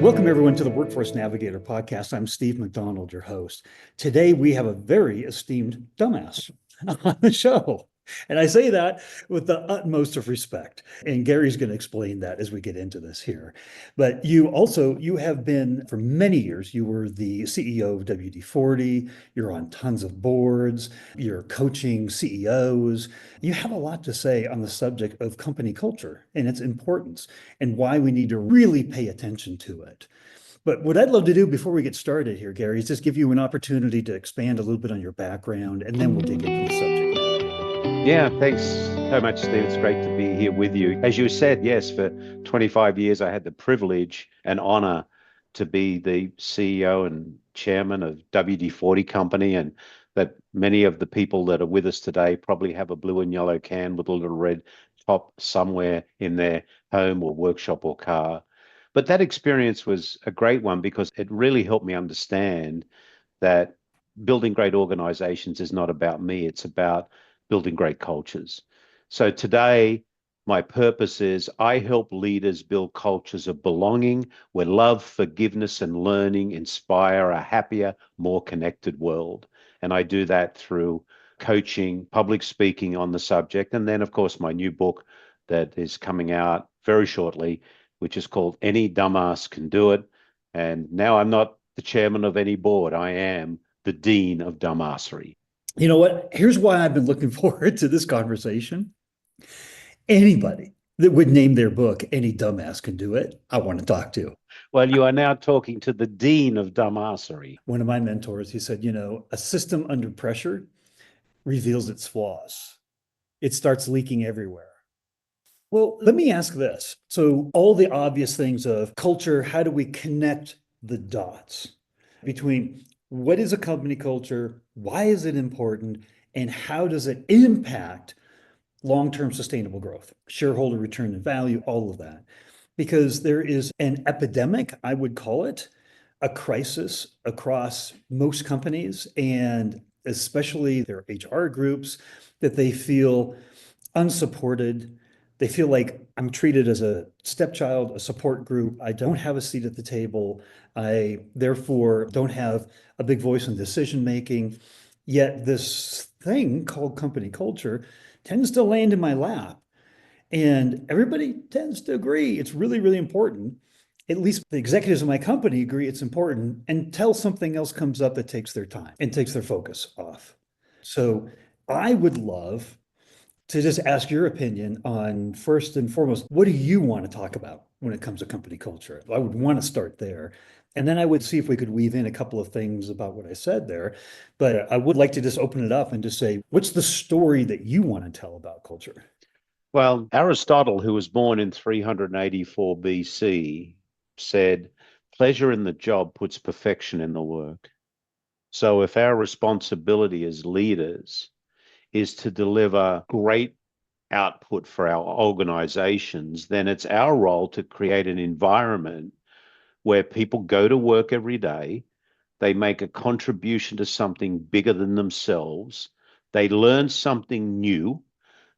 Welcome, everyone, to the Workforce Navigator podcast. I'm Steve McDonald, your host. Today, we have a very esteemed dumbass on the show. And I say that with the utmost of respect. And Gary's going to explain that as we get into this here. But you have been, for many years, you were the CEO of WD-40. You're on tons of boards. You're coaching CEOs. You have a lot to say on the subject of company culture and its importance and why we need to really pay attention to it. But what I'd love to do before we get started here, Gary, is just give you an opportunity to expand a little bit on your background, and then we'll dig into the subject matter. Yeah, thanks so much, Steve. It's great to be here with you. As you said, yes, for 25 years, I had the privilege and honor to be the CEO and chairman of WD-40 Company, and that many of the people that are with us today probably have a blue and yellow can with a little red top somewhere in their home or workshop or car. But that experience was a great one because it really helped me understand that building great organizations is not about me, it's about building great cultures. So today, my purpose is I help leaders build cultures of belonging where love, forgiveness, and learning inspire a happier, more connected world. And I do that through coaching, public speaking on the subject, and then, of course, my new book that is coming out very shortly, which is called Any Dumbass Can Do It. And now I'm not the chairman of any board. I am the dean of dumbassery. You know what? Here's why I've been looking forward to this conversation. Anybody that would name their book Any Dumbass Can Do It, I want to talk to. Well, you are now talking to the dean of dumbassery. One of my mentors, he said, a system under pressure reveals its flaws. It starts leaking everywhere. Well, let me ask this. So, all the obvious things of culture, how do we connect the dots between what is a company culture, why is it important, and how does it impact long-term sustainable growth, shareholder return and value, all of that? Because there is an epidemic, I would call it, a crisis across most companies, and especially their HR groups, that they feel unsupported. They feel like I'm treated as a stepchild, a support group. I don't have a seat at the table. I therefore don't have a big voice in decision making. Yet this thing called company culture tends to land in my lap. And everybody tends to agree it's really, really important. At least the executives of my company agree it's important until something else comes up that takes their time and takes their focus off. So I would love to just ask your opinion on, first and foremost, what do you want to talk about when it comes to company culture? I would want to start there. And then I would see if we could weave in a couple of things about what I said there. But I would like to just open it up and just say, what's the story that you want to tell about culture? Well, Aristotle, who was born in 384 BC, said, pleasure in the job puts perfection in the work. So if our responsibility as leaders is to deliver great output for our organizations, then it's our role to create an environment where people go to work every day, they make a contribution to something bigger than themselves, they learn something new,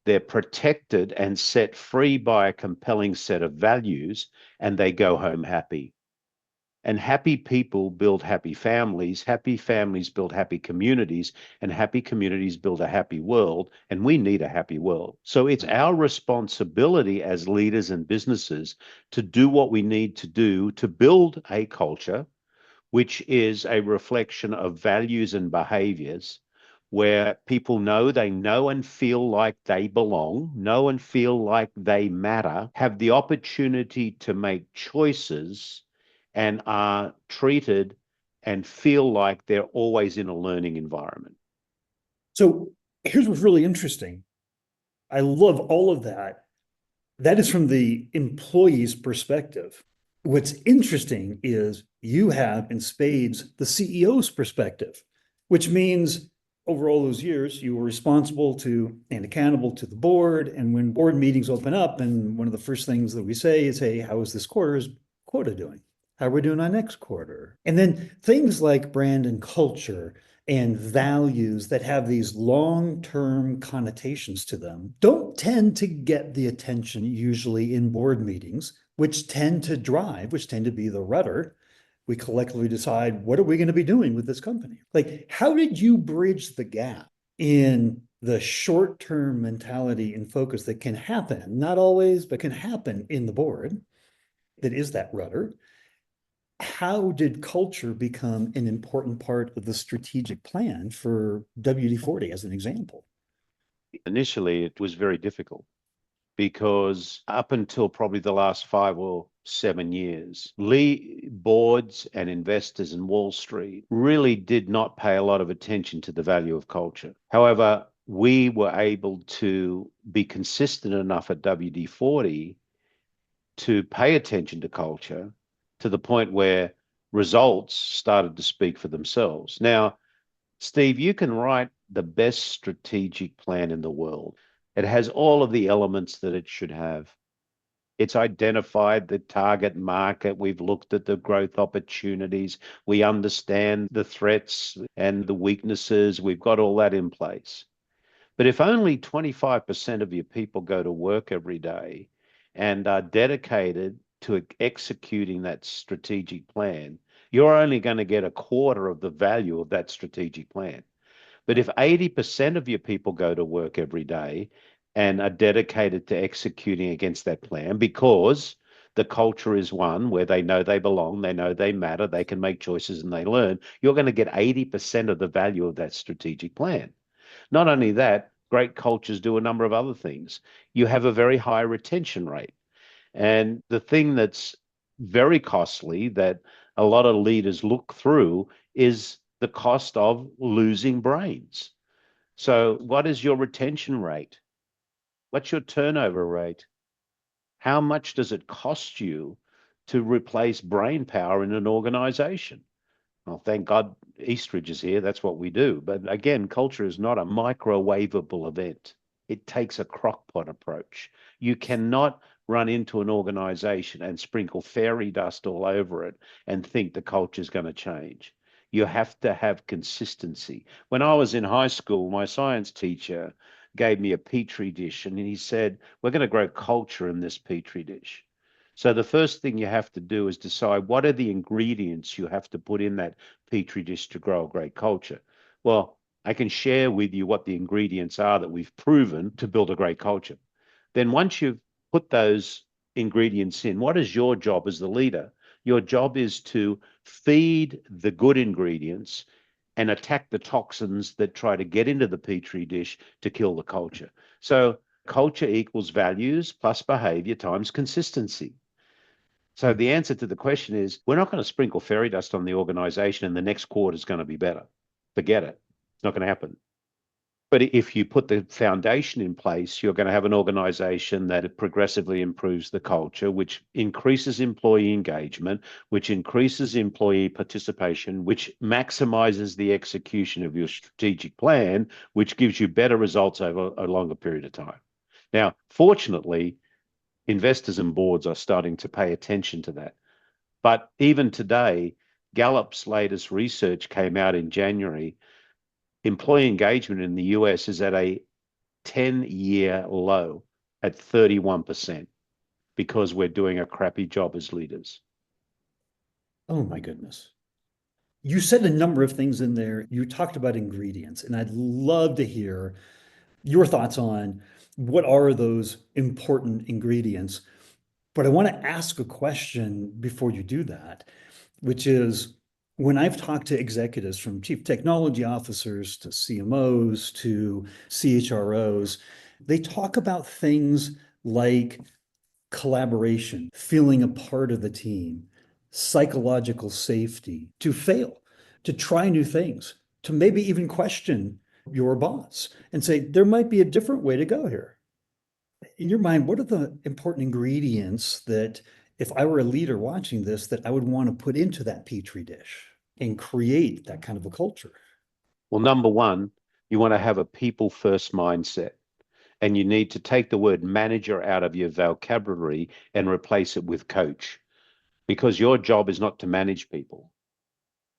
they're protected and set free by a compelling set of values, and they go home happy. And happy people build happy families build happy communities, and happy communities build a happy world, and we need a happy world. So it's our responsibility as leaders and businesses to do what we need to do to build a culture which is a reflection of values and behaviors where people know and feel like they belong, know and feel like they matter, have the opportunity to make choices, and are treated and feel like they're always in a learning environment. So here's what's really interesting. I love all of that. That is from the employee's perspective. What's interesting is you have in spades the CEO's perspective, which means over all those years, you were responsible to and accountable to the board. And when board meetings open up, and one of the first things that we say is, hey, how is this quarter's quota doing? How are we doing on next quarter? And then things like brand and culture and values that have these long-term connotations to them don't tend to get the attention usually in board meetings which tend to drive, which tend to be the rudder. We collectively decide, what are we going to be doing with this company? Like, how did you bridge the gap in the short-term mentality and focus that can happen, not always, but can happen in the board, that is that rudder? How did culture become an important part of the strategic plan for WD-40 as an example? Initially, it was very difficult because up until probably the last 5 or 7 years, boards and investors in Wall Street really did not pay a lot of attention to the value of culture. However, we were able to be consistent enough at WD-40 to pay attention to culture to the point where results started to speak for themselves. Now, Steve, you can write the best strategic plan in the world. It has all of the elements that it should have. It's identified the target market. We've looked at the growth opportunities. We understand the threats and the weaknesses. We've got all that in place. But if only 25% of your people go to work every day and are dedicated to executing that strategic plan, you're only going to get a quarter of the value of that strategic plan. But if 80% of your people go to work every day and are dedicated to executing against that plan, because the culture is one where they know they belong, they know they matter, they can make choices and they learn, you're going to get 80% of the value of that strategic plan. Not only that, great cultures do a number of other things. You have a very high retention rate. And the thing that's very costly that a lot of leaders look through is the cost of losing brains. So, what is your retention rate? What's your turnover rate? How much does it cost you to replace brain power in an organization? Well, thank God Eastridge is here. That's what we do. But again, culture is not a microwavable event. It takes a crockpot approach. You cannot run into an organization and sprinkle fairy dust all over it and think the culture is going to change. You have to have consistency. When I was in high school, my science teacher gave me a petri dish and he said, we're going to grow culture in this petri dish. So the first thing you have to do is decide what are the ingredients you have to put in that petri dish to grow a great culture. Well, I can share with you what the ingredients are that we've proven to build a great culture. Then once you've put those ingredients in, what is your job as the leader? Your job is to feed the good ingredients and attack the toxins that try to get into the petri dish to kill the culture. So culture equals values plus behavior times consistency. So the answer to the question is, we're not going to sprinkle fairy dust on the organization and the next quarter is going to be better. Forget it. It's not going to happen. But if you put the foundation in place, you're going to have an organization that progressively improves the culture, which increases employee engagement, which increases employee participation, which maximizes the execution of your strategic plan, which gives you better results over a longer period of time. Now, fortunately, investors and boards are starting to pay attention to that. But even today, Gallup's latest research came out in January. Employee engagement in the US is at a 10-year low at 31% because we're doing a crappy job as leaders. Oh my goodness. You said a number of things in there. You talked about ingredients, and I'd love to hear your thoughts on what are those important ingredients. But I want to ask a question before you do that, which is, when I've talked to executives from chief technology officers to CMOs to CHROs, they talk about things like collaboration, feeling a part of the team, psychological safety, to fail, to try new things, to maybe even question your boss and say, there might be a different way to go here. In your mind, what are the important ingredients that, if I were a leader watching this, that I would want to put into that petri dish and create that kind of a culture? Well, number one, you want to have a people first mindset. And you need to take the word manager out of your vocabulary and replace it with coach, because your job is not to manage people.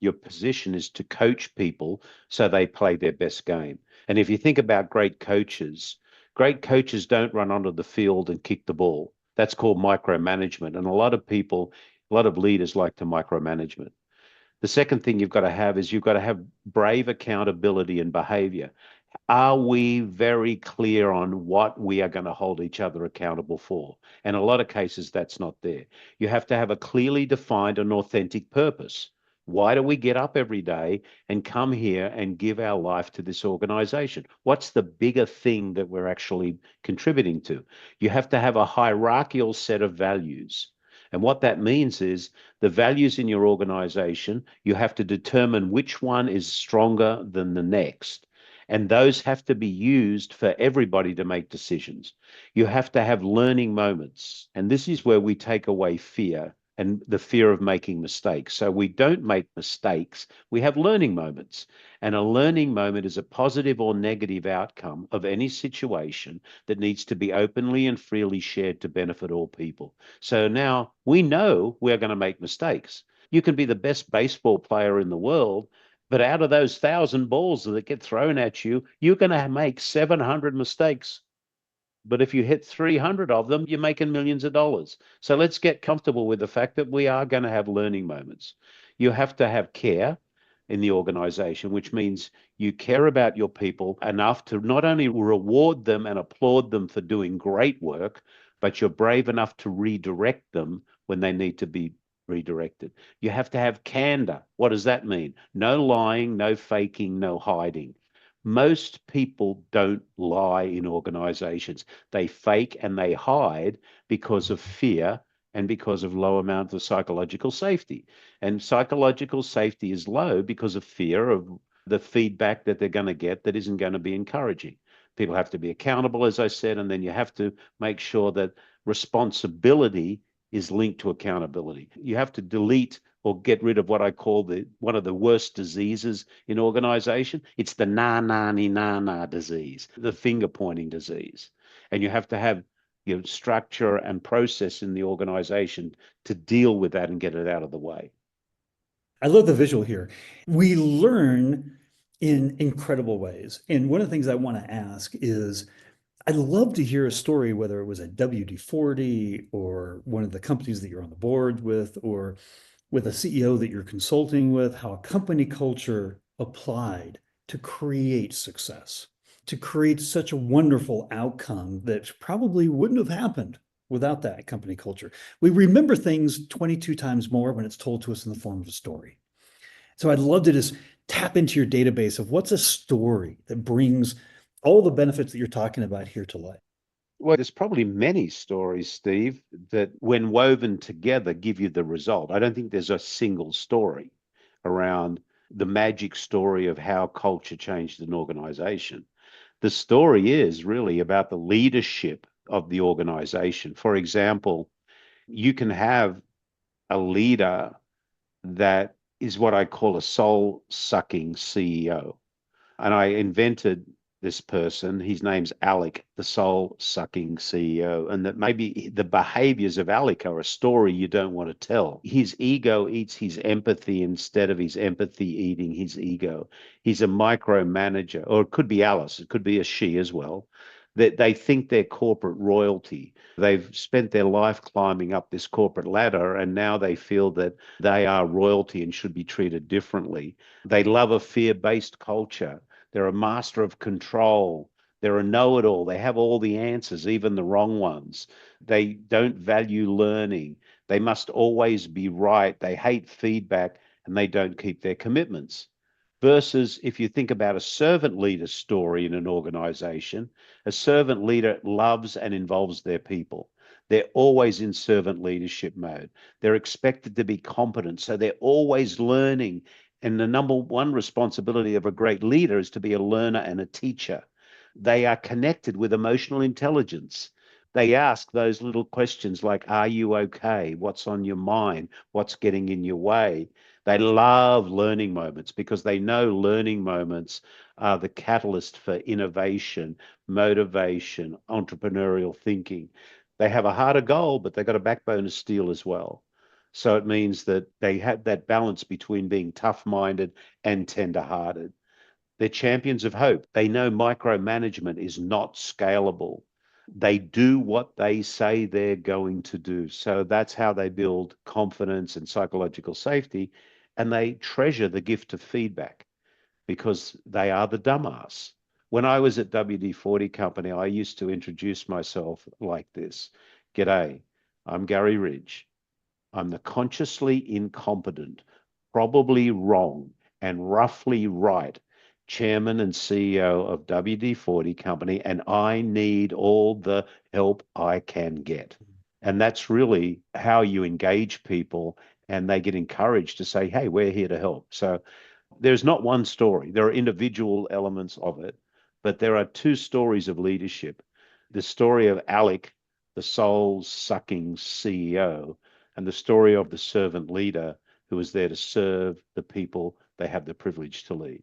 Your position is to coach people so they play their best game. And if you think about great coaches don't run onto the field and kick the ball. That's called micromanagement. And a lot of people, a lot of leaders like to micromanagement. The second thing you've got to have is you've got to have brave accountability and behavior. Are we very clear on what we are going to hold each other accountable for? And in a lot of cases, that's not there. You have to have a clearly defined and authentic purpose. Why do we get up every day and come here and give our life to this organization? What's the bigger thing that we're actually contributing to? You have to have a hierarchical set of values. And what that means is the values in your organization, you have to determine which one is stronger than the next. And those have to be used for everybody to make decisions. You have to have learning moments. And this is where we take away fear and the fear of making mistakes. So we don't make mistakes, we have learning moments. And a learning moment is a positive or negative outcome of any situation that needs to be openly and freely shared to benefit all people. So now we know we're going to make mistakes. You can be the best baseball player in the world, but out of those 1,000 balls that get thrown at you, you're going to make 700 mistakes. But if you hit 300 of them, you're making millions of dollars. So let's get comfortable with the fact that we are going to have learning moments. You have to have care in the organization, which means you care about your people enough to not only reward them and applaud them for doing great work, but you're brave enough to redirect them when they need to be redirected. You have to have candor. What does that mean? No lying, no faking, no hiding. Most people don't lie in organizations. They fake and they hide because of fear and because of low amounts of psychological safety. And psychological safety is low because of fear of the feedback that they're going to get that isn't going to be encouraging. People have to be accountable, as I said, and then you have to make sure that responsibility is linked to accountability. You have to delete or get rid of what I call one of the worst diseases in organization. It's the na disease, the finger pointing disease. And you have to have structure and process in the organization to deal with that and get it out of the way. I love the visual here. We learn in incredible ways. And one of the things I want to ask is I'd love to hear a story, whether it was at WD-40 or one of the companies that you're on the board with, or with a CEO that you're consulting with, how a company culture applied to create success, to create such a wonderful outcome that probably wouldn't have happened without that company culture. We remember things 22 times more when it's told to us in the form of a story. So I'd love to just tap into your database of what's a story that brings all the benefits that you're talking about here to life. Well, there's probably many stories, Steve, that when woven together give you the result. I don't think there's a single story around the magic story of how culture changed an organization. The story is really about the leadership of the organization. For example, you can have a leader that is what I call a soul sucking CEO. And I invented this person. His name's Alec, the soul sucking CEO. And that maybe the behaviors of Alec are a story you don't want to tell. His ego eats his empathy instead of his empathy eating his ego. He's a micromanager, or it could be Alice, it could be a she as well. That they think they're corporate royalty. They've spent their life climbing up this corporate ladder, and now they feel that they are royalty and should be treated differently. They love a fear-based culture. They're a master of control. They're a know-it-all. They have all the answers, even the wrong ones. They don't value learning. They must always be right. They hate feedback, and they don't keep their commitments. Versus if you think about a servant leader story in an organization, a servant leader loves and involves their people. They're always in servant leadership mode. They're expected to be competent. So they're always learning. And the number one responsibility of a great leader is to be a learner and a teacher. They are connected with emotional intelligence. They ask those little questions like, are you okay? What's on your mind? What's getting in your way? They love learning moments because they know learning moments are the catalyst for innovation, motivation, entrepreneurial thinking. They have a harder goal, but they've got a backbone of steel as well. So it means that they have that balance between being tough-minded and tender-hearted. They're champions of hope. They know micromanagement is not scalable. They do what they say they're going to do. So that's how they build confidence and psychological safety. And they treasure the gift of feedback because they are the dumbass. When I was at WD-40 Company, I used to introduce myself like this. G'day, I'm Garry Ridge. I'm the consciously incompetent, probably wrong, and roughly right chairman and CEO of WD-40 Company, and I need all the help I can get. And that's really how you engage people, and they get encouraged to say, hey, we're here to help. So there's not one story. There are individual elements of it, but there are two stories of leadership. The story of Alec, the soul-sucking CEO, and the story of the servant leader who is there to serve the people they have the privilege to lead.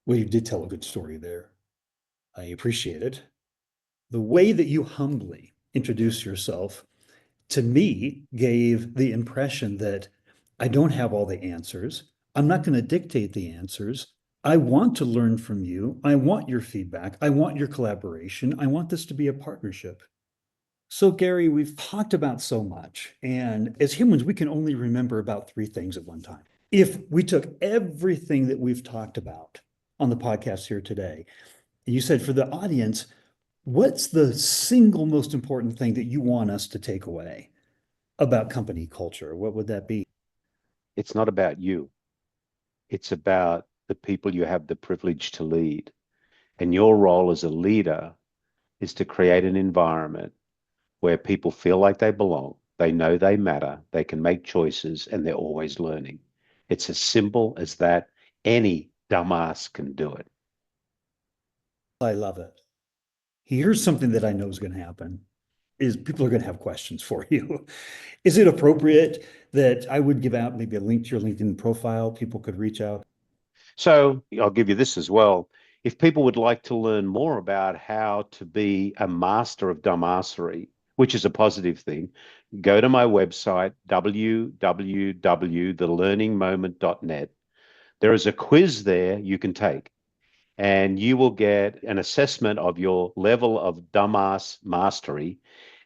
Well, you did tell a good story there. I appreciate it. The way that you humbly introduced yourself to me gave the impression that I don't have all the answers. I'm not going to dictate the answers. I want to learn from you. I want your feedback. I want your collaboration. I want this to be a partnership. So, Garry, we've talked about so much, and as humans, we can only remember about three things at one time. If we took everything that we've talked about on the podcast here today, and you said for the audience, what's the single most important thing that you want us to take away about company culture? What would that be? It's not about you. It's about the people you have the privilege to lead. And your role as a leader is to create an environment where people feel like they belong, they know they matter, they can make choices, and they're always learning. It's as simple as that. Any dumbass can do it. I love it. Here's something that I know is going to happen is people are going to have questions for you. Is it appropriate that I would give out maybe a link to your LinkedIn profile? People could reach out. So I'll give you this as well. If people would like to learn more about how to be a master of dumbassery, which is a positive thing, go to my website, www.thelearningmoment.net. There is a quiz there you can take, and you will get an assessment of your level of dumbass mastery.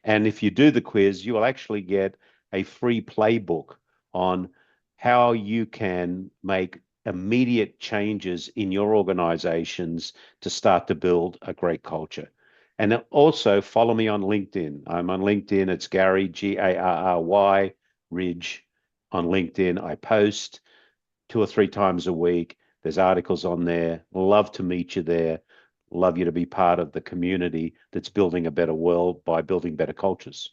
And if you do the quiz, you will actually get a free playbook on how you can make immediate changes in your organizations to start to build a great culture. And also follow me on LinkedIn. I'm on LinkedIn. It's Garry, Garry Ridge on LinkedIn. I post 2 or 3 times a week. There's articles on there. Love to meet you there. Love you to be part of the community that's building a better world by building better cultures.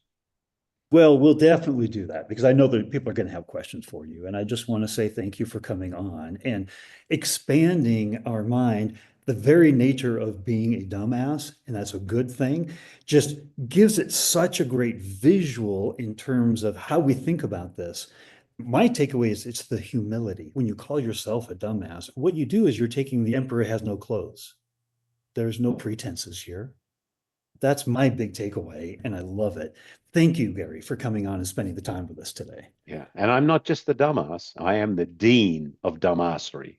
Well, we'll definitely do that because I know that people are going to have questions for you. And I just want to say thank you for coming on and expanding our mind. The very nature of being a dumbass, and that's a good thing, just gives it such a great visual in terms of how we think about this. My takeaway is it's the humility. When you call yourself a dumbass, what you do is you're taking the emperor has no clothes. There's no pretenses here. That's my big takeaway, and I love it. Thank you, Garry, for coming on and spending the time with us today. Yeah. And I'm not just the dumbass, I am the dean of dumbassery.